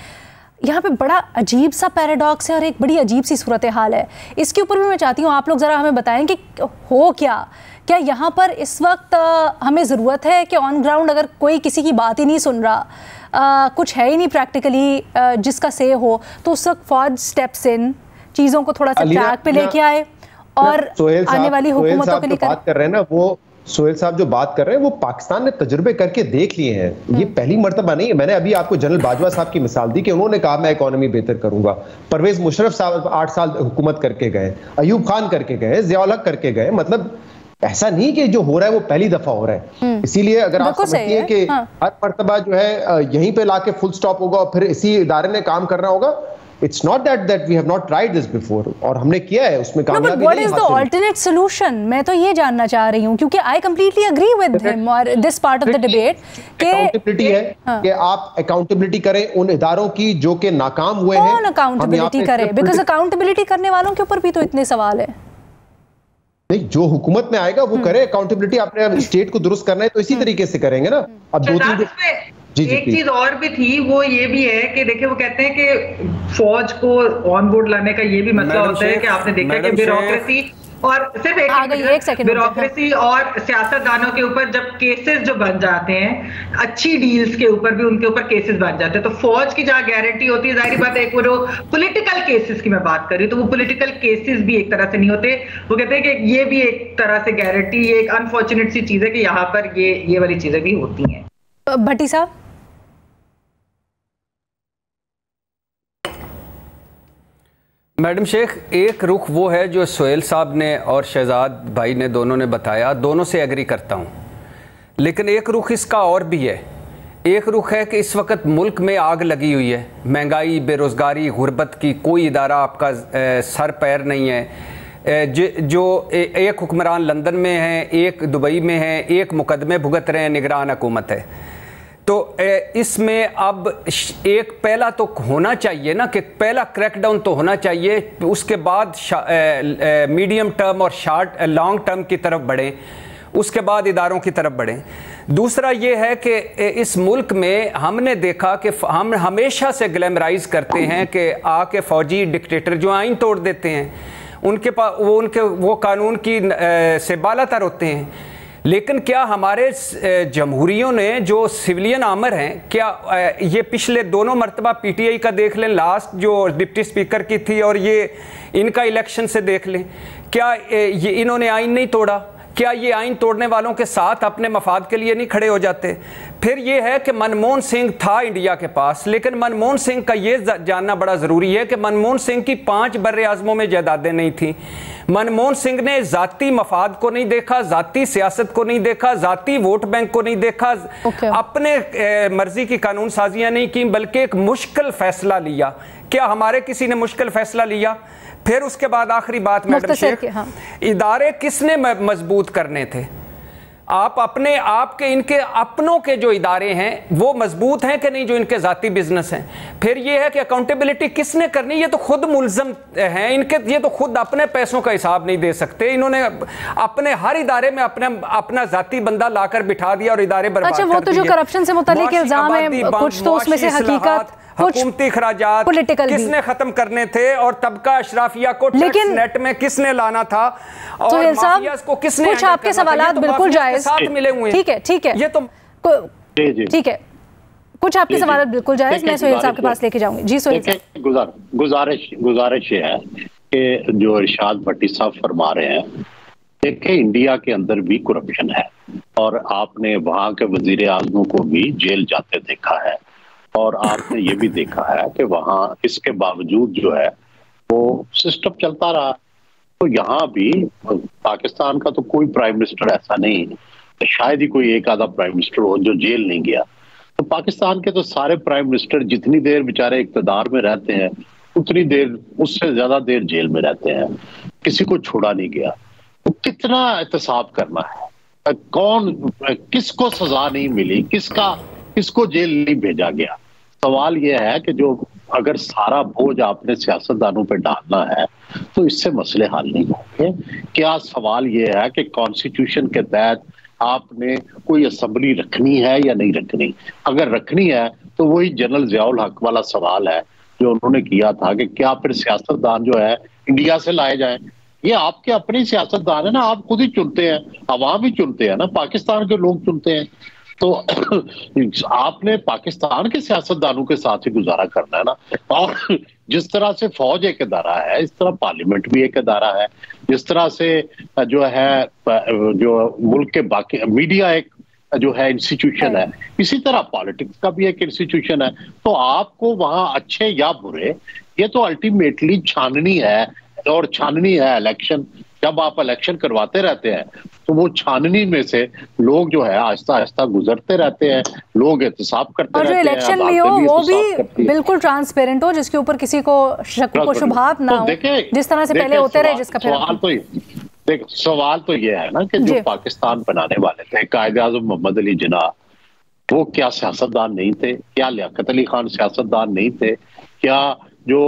यहाँ पे बड़ा अजीब सा पैराडॉक्स है और एक बड़ी अजीब सी सूरत हाल है। इसके ऊपर भी मैं चाहती हूँ आप लोग ज़रा हमें बताएं कि हो क्या यहाँ पर इस वक्त हमें ज़रूरत है कि ऑन ग्राउंड अगर कोई किसी की बात ही नहीं सुन रहा, कुछ है ही नहीं प्रैक्टिकली जिसका से हो, तो उस वक्त फौज स्टेप्स इन, चीज़ों को थोड़ा सा ट्रैक पे लेके आए और आने वाली हुकूमतों के लिए बात कर रहे हैं ना, वो सोहेल साहब जो बात कर रहे हैं वो पाकिस्तान ने तजुर्बे करके देख लिए हैं। ये पहली मर्तबा नहीं है। मैंने अभी आपको जनरल बाजवा साहब की मिसाल दी कि उन्होंने कहा मैं इकोनॉमी बेहतर करूंगा। परवेज मुशर्रफ साहब 8 साल हुकूमत करके गए, अयूब खान करके गए, ज़ियाउल हक करके गए। मतलब ऐसा नहीं कि जो हो रहा है वो पहली दफा हो रहा है। इसीलिए अगर आप समझती हैं कि हर मर्तबा जो है यहीं पे लाके फुल स्टॉप होगा और फिर इसी इदारे ने काम करना होगा, It's not that we have not tried this before, और हमने किया है, उसमें कामयाबी नहीं हासिल। What is the alternate solution? मैं तो ये जानना चाह रही हूँ, क्योंकि I completely agree with him और this part of the debate कि accountability है कि आप accountability करें उन इदारों की जो कि नाकाम हुए हैं। कौन accountability करे? Because accountability करने वालों के ऊपर भी तो इतने सवाल है। नहीं, जो हुकूमत में आएगा वो करे अकाउंटेबिलिटी। आपने स्टेट को दुरुस्त करना है तो इसी तरीके से करेंगे ना। अब 2-3 एक चीज और भी थी, वो ये भी है कि देखिए वो कहते हैं कि फौज को ऑन बोर्ड लाने का ये भी मसला होता है कि आपने देखा कि ब्यूरोक्रेसी और सिर्फ एक ब्यूरोक्रेसी और सियासतदानों के ऊपर जब केसेस जो बन जाते हैं, अच्छी डील्स के ऊपर भी उनके ऊपर केसेस बन जाते हैं, तो फौज की जहाँ गारंटी होती है, जाहिर बात है एक वो पॉलिटिकल केसेस की मैं बात कर रही हूँ, तो वो पॉलिटिकल केसेस भी एक तरह से नहीं होते। वो कहते हैं कि ये भी एक तरह से गारंटी, ये एक अनफॉर्चुनेट सी चीज है कि यहाँ पर ये वाली चीजें भी होती हैं। भट्टी साहब, मैडम शेख, एक रुख वो है जो सोहेल साहब ने और शहजाद भाई ने दोनों ने बताया, दोनों से एग्री करता हूँ, लेकिन एक रुख इसका और भी है। एक रुख है कि इस वक्त मुल्क में आग लगी हुई है, महंगाई, बेरोज़गारी, गुर्बत की कोई इदारा आपका सर पैर नहीं है। जो एक हुक्मरान लंदन में है, एक दुबई में है, एक मुकदमे भुगत रहे हैं, निगरान हुकूमत है। तो इसमें अब एक पहला तो होना चाहिए ना कि पहला क्रैकडाउन तो होना चाहिए, उसके बाद मीडियम टर्म और लॉन्ग टर्म की तरफ बढ़ें, उसके बाद इदारों की तरफ बढ़ें। दूसरा ये है कि इस मुल्क में हमने देखा कि हम हमेशा से ग्लैमराइज करते हैं कि आके फौजी डिक्टेटर जो आइन तोड़ देते हैं उनके पास वो कानून की से बालातर होते हैं। लेकिन क्या हमारे जमहूरियों ने जो सिविलियन आमर हैं, क्या ये पिछले दोनों मरतबा पीटीआई का देख लें, लास्ट जो डिप्टी स्पीकर की थी, और ये इनका इलेक्शन से देख लें, क्या ये इन्होंने आइन नहीं तोड़ा? क्या ये आइन तोड़ने वालों के साथ अपने मफाद के लिए नहीं खड़े हो जाते? फिर ये है कि मनमोहन सिंह था इंडिया के पास, लेकिन मनमोहन सिंह का ये जानना बड़ा ज़रूरी है कि मनमोहन सिंह की 5 बर्रे आज़मों में जायदादें नहीं थी। मनमोहन सिंह ने ज़ाती मफाद को नहीं देखा, ज़ाती सियासत को नहीं देखा, ज़ाती वोट बैंक को नहीं देखा, अपने मर्जी की कानून साजियाँ नहीं की, बल्कि एक मुश्किल फैसला लिया। क्या हमारे किसी ने मुश्किल फैसला लिया? फिर उसके बाद आखिरी बात मैडम शेख, इदारे किसने मजबूत करने थे? आप अपने आपके इनके अपनों के जो इदारे हैं वो मजबूत हैं कि नहीं, जो इनके जाती बिजनेस हैं? फिर ये है कि अकाउंटेबिलिटी किसने करनी? ये तो खुद मुल्जम हैं इनके, ये तो खुद अपने पैसों का हिसाब नहीं दे सकते। इन्होंने अपने हर इदारे में अपना जाती बंदा लाकर बिठा दिया और इदारे बर्बाद कर दिए। वो तो जो करप्शन से मुताल्लिक इल्जाम है, कुछ तो उसमें से हकीकत, हुकूमती खराजात किसने खत्म करने थे, और तबका अशराफिया को टैक्स नेट में किसने लाना था, और माफियाज को किसने? कुछ आपके सवालात बिल्कुल जायज साथ मिले हुए हैं। ठीक है, ठीक है, ये तो ठीक है, कुछ आपके सवालात बिल्कुल जायज, मैं सोहेल साहब के पास लेके जाऊंगी। जी सोहेल साहब। गुजारिश है कि जो इरशाद भट्टी साहब फरमा रहे हैं, देखिए इंडिया के अंदर भी करप्शन है, और आपने वहां के वजीर आजमों को भी जेल जाते देखा है, और आपने ये भी देखा है कि वहां इसके बावजूद जो है वो सिस्टम चलता रहा। तो यहाँ भी पाकिस्तान का तो कोई प्राइम मिनिस्टर ऐसा नहीं, तो शायद ही कोई एक आधा प्राइम मिनिस्टर हो जो जेल नहीं गया। तो पाकिस्तान के तो सारे प्राइम मिनिस्टर जितनी देर बेचारे इक़्तिदार में रहते हैं उतनी देर, उससे ज्यादा देर जेल में रहते हैं, किसी को छोड़ा नहीं गया। तो कितना एहतसाब करना है, कौन किसको सजा नहीं मिली, किसको जेल नहीं भेजा गया? सवाल यह है कि जो अगर सारा बोझ आपने सियासतदानों पे डालना है तो इससे मसले हल नहीं होंगे। क्या सवाल यह है कि कॉन्स्टिट्यूशन के तहत आपने कोई असेंबली रखनी है या नहीं रखनी? अगर रखनी है तो वही जनरल ज़ियाउल हक वाला सवाल है जो उन्होंने किया था कि क्या फिर सियासतदान जो है इंडिया से लाए जाएं? ये आपके अपने सियासतदान है ना, आप खुद ही चुनते हैं, अवाम ही चुनते हैं ना, पाकिस्तान के लोग चुनते हैं। तो आपने पाकिस्तान के सियासतदानों के साथ ही गुजारा करना है ना। और जिस तरह से फौज एक इदारा है, इस तरह पार्लियामेंट भी एक इदारा है, जिस तरह से जो है जो मुल्क के बाकी मीडिया एक जो है इंस्टीट्यूशन है, इसी तरह पॉलिटिक्स का भी एक इंस्टीट्यूशन है। तो आपको वहां अच्छे या बुरे, ये तो अल्टीमेटली छाननी है, और छाननी है इलेक्शन। जब आप इलेक्शन करवाते रहते हैं तो वो छाननी में से लोग जो है आहिस्ता आहिस्ता गुजरते रहते हैं, लोग एहतसाब करते रहते हैं, और जो इलेक्शन भी हो वो भी बिल्कुल ट्रांसपेरेंट हो, जिसके ऊपर किसी को शक को शुबहात ना हो, जिस तरह से पहले होते रहे। जिसका सवाल तो ये है ना कि जो पाकिस्तान बनाने वाले थे कायदे आज़म मोहम्मद अली जिन्ना, वो क्या सियासतदान नहीं थे? क्या लियाकत अली खान सियासतदान नहीं थे? क्या जो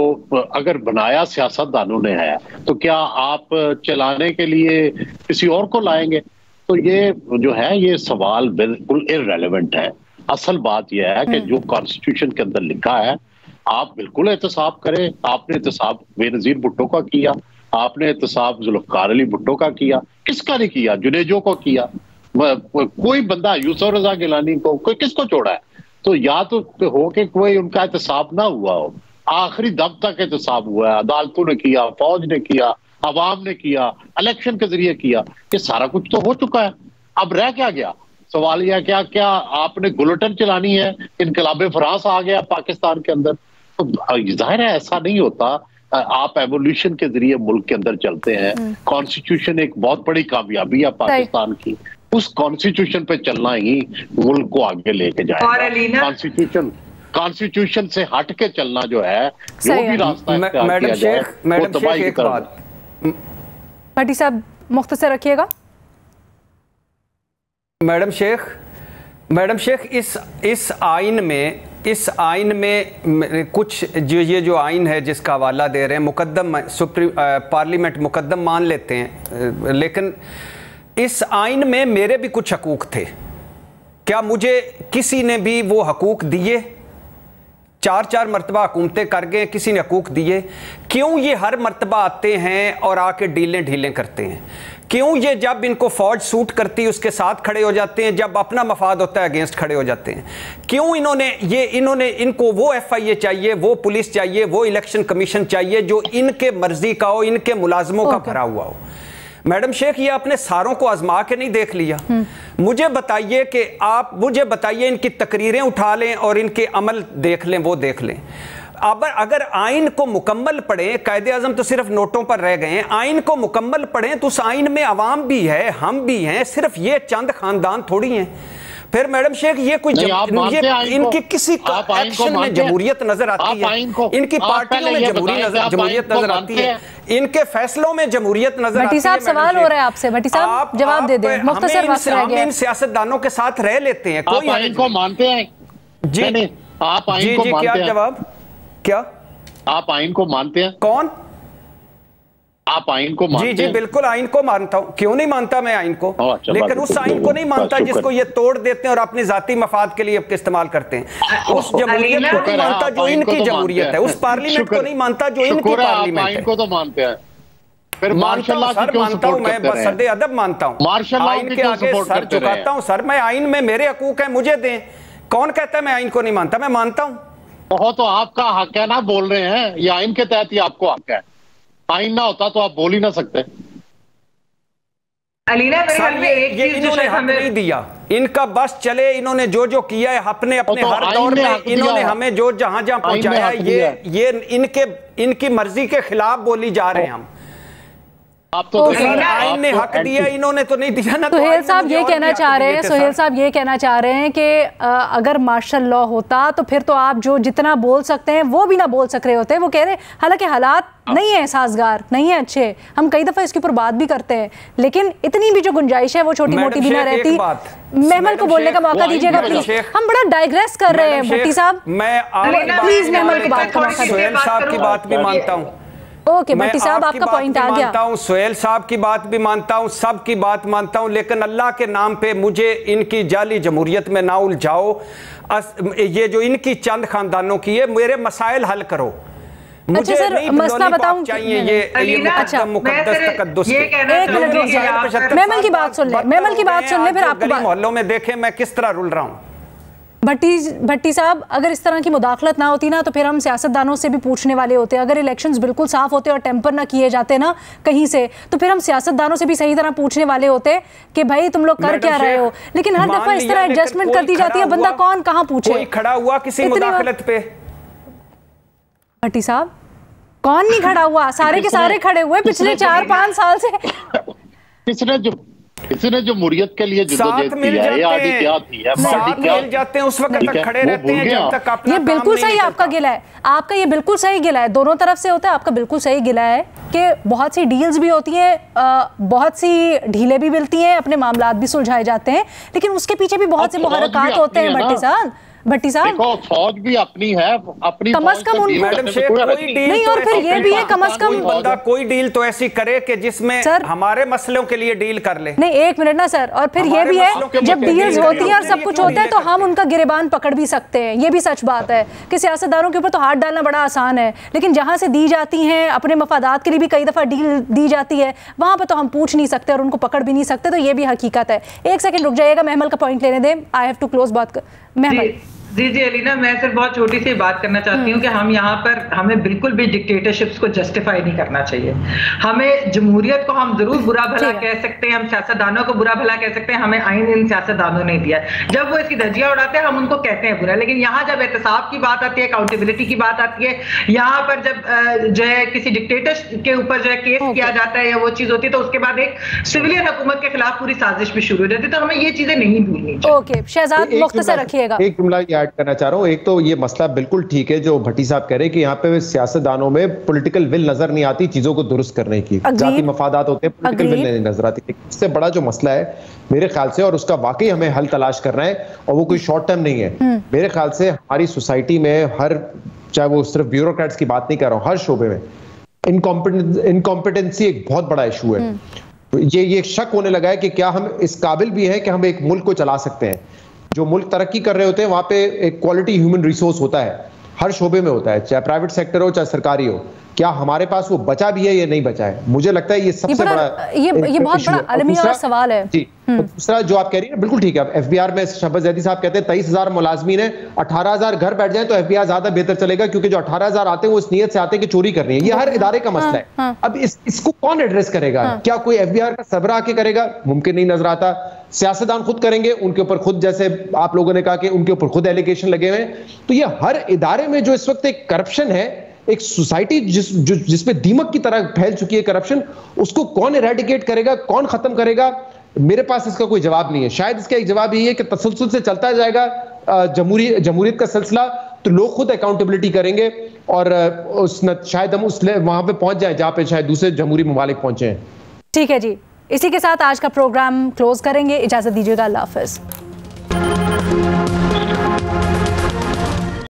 अगर बनाया सियासतदानों ने है तो क्या आप चलाने के लिए किसी और को लाएंगे? तो ये जो है ये सवाल बिल्कुल इररेलेवेंट है। असल बात यह है कि जो कॉन्स्टिट्यूशन के अंदर लिखा है आप बिल्कुल एहतसाब करें। आपने एहतसाब बेनजीर भुट्टो का किया, आपने एहतसाब जुल्फ़िकार अली भुट्टो का किया, किसका नहीं किया? जुनेजो को किया। कोई बंदा यूसुफ रजा गिलानी को कोई किसको छोड़ा है? तो या तो हो कि कोई उनका एहतसाब ना हुआ हो, आखिरी दम तक एहतसाब हुआ है, अदालतों ने किया, फौज ने किया, अवाम ने किया, इलेक्शन के जरिए किया, ये सारा कुछ तो हो चुका है। अब रह क्या गया? सवाल यह क्या आपने गुलेटिन चलानी है? इनकलाब फ्रांस आ गया पाकिस्तान के अंदर। तो जाहिर है ऐसा नहीं होता। आप एवोल्यूशन के जरिए मुल्क के अंदर चलते हैं। कॉन्स्टिट्यूशन एक बहुत बड़ी कामयाबी है पाकिस्तान की। उस कॉन्स्टिट्यूशन पे चलना ही मुल्क को आगे लेके जाएगा। कॉन्स्टिट्यूशन से हट के चलना जो है, जो भी रास्ता मैडम शेख एक बात भट्टी साहब मुख्तसर रखिएगा। मैडम शेख इस आइन में कुछ ये जो आइन है जिसका हवाला दे रहे हैं, मुकद्दम पार्लियामेंट मुकद्दम मान लेते हैं, लेकिन इस आइन में मेरे भी कुछ हकूक थे। क्या मुझे किसी ने भी वो हकूक दिए? 4 मरतबा हुकूमतें कर गए, किसी ने हकूक दिए? क्यों ये हर मरतबा आते हैं और आके ढीलें करते हैं? क्यों ये जब इनको फौज सूट करती है उसके साथ खड़े हो जाते हैं, जब अपना मफाद होता है अगेंस्ट खड़े हो जाते हैं? क्यों इनको वो FIA चाहिए, वो पुलिस चाहिए, वो इलेक्शन कमीशन चाहिए जो इनके मर्जी का हो, इनके मुलाजमों का भरा हुआ हो? मैडम शेख, ये अपने सारों को आजमा के नहीं देख लिया? मुझे बताइए इनकी तकरीरें उठा लें और इनके अमल देख लें, वो देख लें। अब अगर आइन को मुकम्मल पढ़ें, कायदे आज़म तो सिर्फ नोटों पर रह गए हैं, आइन को मुकम्मल पढ़ें तो उस आइन में अवाम भी है, हम भी हैं, सिर्फ ये चंद खानदान थोड़ी हैं। फिर मैडम शेख ये कोई इनकी किसी एक्शन में जमहूरियत नजर आती है, इनकी पार्टियों में जमहूरियत नजर आती है, इनके फैसलों में जमहूरियत नजर आती है। साहब सवाल हो रहा है आपसे, भट्टी साहब जवाब दे दें। मुख्तसर वक्त रह गया। इन सियासतदानों के साथ रह लेते हैं, कोई आइन को मानते हैं जी? आप आइन को मानते हैं? क्या जवाब? क्या आप आइन को मानते हैं? कौन? आप आइन को मानते हैं? जी बिल्कुल आइन को मानता हूं। क्यों नहीं मानता मैं आइन को? लेकिन उस आइन को नहीं मानता जिसको ये तोड़ देते हैं और अपने जाती मफाद के लिए इस्तेमाल करते हैं। उस जमहूरियत को नहीं मानता जो इनकी जमहूरियत है, उस पार्लियामेंट को नहीं मानता जो इनकी पार्लियामेंट है। आइन को तो मानते हैं। फिर मानता हूं सर, मानता हूं मैं, बस सदे अदब मानता हूं, आइन के आगे सर झुकाता हूं। सर मैं आइन में मेरे हकूक है, मुझे दें। कौन कहता है मैं आइन को नहीं मानता? मैं मानता हूं। बहुत तो आपका हक है ना, बोल रहे हैं ये आइन के तहत ही आपको हक है। आइन ना होता तो आप बोल ही ना सकते। अलीना ये इन्होंने हक नहीं दिया, इनका बस चले, इन्होंने जो किया है अपने हर दौर में, इन्होंने हमें जो जहां पहुंचाया है, ये इनकी मर्जी के खिलाफ बोली जा रहे हैं हम। आप तो आइन ने हक दिया, इन्होंने तो नहीं दिया ना। सुहेल साहब ये कहना चाह रहे हैं कि अगर मार्शल लॉ होता तो फिर तो आप जो जितना बोल सकते हैं वो भी ना बोल सक रहे होते। वो कह रहे हैं हालांकि हालात नहीं है, साजगार नहीं है अच्छे, हम कई दफा इसके ऊपर बात भी करते हैं, लेकिन इतनी भी जो गुंजाइश है वो छोटी मोटी भी ना रहती। मेहमल को बोलने का मौका दीजिएगा प्लीज, हम बड़ा डाइग्रेस कर रहे हैं। भट्टी साहब प्लीज मेहमल को बात का मौका दीजिए। सुहेल साहब की बात भी मानता हूँ। ओके भट्टी साहब आपका पॉइंट आ गया। मानता हूं, सुहेल साहब की बात भी मानता हूं, सब की बात मानता हूं, लेकिन अल्लाह के नाम पे मुझे इनकी जाली जमहूरियत में ना उलझाओ। ये जो इनकी चंद खानदानों की है, मेरे मसाइल हल करो। मुझे सर मसला बताऊं चाहिए ये मुकद्दस तकद्दुस। मेमल की बात सुन ले, फिर आपको मोहल्लों में देखें मैं किस तरह रुल रहा हूं। भट्टी साहब, अगर इस तरह की मुदाखलत ना होती ना तो फिर हम सियासतदानों से भी पूछने वाले होते। अगर इलेक्शंस बिल्कुल साफ होते और टेम्पर ना किए जाते ना कहीं से, तो फिर हम सियासतदानों से भी सही तरह पूछने वाले होते कि भाई तुम लोग कर क्या रहे हो। लेकिन हर दफा इस तरह एडजस्टमेंट कर दी जाती है, बंदा कौन कहां पूछे। कोई खड़ा हुआ किसी मुदाखलत पे? भट्टी साहब कौन नहीं खड़ा हुआ? सारे के सारे खड़े हुए पिछले 4-5 साल से। इसने जो मुरियत के लिए साथ मिल जाते हैं उस वक्त तक खड़े रहते हैं जब तक अपना। ये बिल्कुल सही आपका गिला है, आपका ये बिल्कुल सही गिला है, दोनों तरफ से होता है। आपका बिल्कुल सही गिला है कि बहुत सी डील्स भी होती हैं, बहुत सी ढीले भी मिलती हैं, अपने मामलात भी सुलझाए जाते हैं, लेकिन उसके पीछे भी बहुत से मुहर्रिकात होते हैं। भट्टी साहब फौज भी अपनी है, अपनी कम अज कम मैडम शेख कोई डील नहीं, और फिर ये भी है कम अज कम बंदा कोई डील तो ऐसी करे कि जिसमें हमारे मसलों के लिए डील कर ले। नहीं एक मिनट ना सर, और फिर ये भी है जब डील्स होती है और सब कुछ होता है तो हम उनका गिरेबान पकड़ भी सकते हैं। ये भी सच बात है कि सियासतदानों के ऊपर तो हाथ डालना बड़ा आसान है, लेकिन जहां से दी जाती हैं अपने मफादात के लिए भी कई दफा डील दी जाती है, वहां पर तो हम पूछ नहीं सकते और उनको पकड़ भी नहीं सकते। तो ये भी हकीकत है। एक सेकंड रुक जाइएगा, महमल का पॉइंट लेने दें। आई हैव टू क्लोज बात। महमल जी अलीना, मैं सिर्फ बहुत छोटी सी बात करना चाहती हूँ कि हम यहाँ पर हमें बिल्कुल भी डिक्टेटरशिप्स को जस्टिफाई नहीं करना चाहिए। हमें जमहूरियत को हम जरूर बुरा भला कह सकते हैं, हम सियासतदानों को बुरा भला कह सकते हैं, हमें आइन इन सियासतदानों ने दिया। जब वो इसकी धज्जियां उड़ाते हैं हम उनको कहते हैं बुरा, लेकिन यहाँ जब एहतसाब की बात आती है, अकाउंटेबिलिटी की बात आती है, यहाँ पर जब जो है किसी डिक्टेटर के ऊपर जो है केस किया जाता है या वो चीज होती है, तो उसके बाद एक सिविलियन हुकूमत के खिलाफ पूरी साजिश भी शुरू हो जाती है। तो हमें ये चीजें नहीं भूलनी चाहिए। ओके शहजाद, मुख्तसर रखिएगा। एक जुमला ऐड करना चाह रहा हूँ। एक तो ये मसला बिल्कुल ठीक है जो भट्टी साहब कह रहे हैं कि यहाँ पे सियासतदानों में पॉलिटिकल विल नजर नहीं आती चीजों को दुरुस्त करने की, जाती मफादात होते हैं, पॉलिटिकल विल नहीं नजर आती। इससे बड़ा जो मसला है मेरे ख्याल से, और उसका वाकई हमें हल तलाश करना है, और वो कोई शॉर्ट टर्म नहीं है। मेरे ख्याल से हमारी सोसाइटी में हर, चाहे वो सिर्फ ब्यूरोक्रेट्स की बात नहीं कर रहा हूँ, हर शोबे में इनकॉम्पिटेंसी एक बहुत बड़ा इशू है। ये शक होने लगा है कि क्या हम इस काबिल भी हैं कि हम एक मुल्क को चला सकते हैं। जो मुल्क तरक्की कर रहे होते हैं वहां पे एक क्वालिटी ह्यूमन रिसोर्स होता है, हर शोबे में होता है, चाहे प्राइवेट सेक्टर हो चाहे सरकारी हो। क्या हमारे पास वो बचा भी है या नहीं बचा है? मुझे लगता है ये सबसे बड़ा ये बहुत बड़ा अलमिया सवाल है जी। दूसरा जो आप कह रही है बिल्कुल ठीक है। एफबीआर में शहबाज जैदी साहब कहते हैं 23,000 मुलाजमीन है, 18,000 घर बैठ जाए तो एफबीआर ज्यादा बेहतर चलेगा, क्योंकि जो 18,000 आते हैं वो इस नीयत से आते हैं कि चोरी करनी है। ये हर इदारे का मसला है। अब इसको कौन एड्रेस करेगा? क्या कोई एफबीआर का सरबराह आके करेगा? मुमकिन नहीं नजर आता। सियासतदान खुद करेंगे, उनके ऊपर खुद, जैसे आप लोगों ने कहा कि उनके ऊपर खुद एलिगेशन लगे हुए। तो ये हर इदारे में जो इस वक्त एक करप्शन है, एक सोसाइटी जिसमें दीमक की तरह फैल चुकी है करप्शन, उसको कौन इरेडिकेट करेगा, कौन खत्म करेगा? मेरे पास इसका कोई जवाब नहीं है। शायद इसका एक जवाब यही है कि तसलसल से चलता जाएगा जमहूरियत का सिलसिला, तो लोग खुद अकाउंटेबिलिटी करेंगे और शायद हम उस वहां पे पहुंच जाए जहां पे शायद दूसरे जमहूरी ममालिक पहुंचे हैं। ठीक है जी, इसी के साथ आज का प्रोग्राम क्लोज करेंगे। इजाजत दीजिएगा, अल्लाह हाफिज।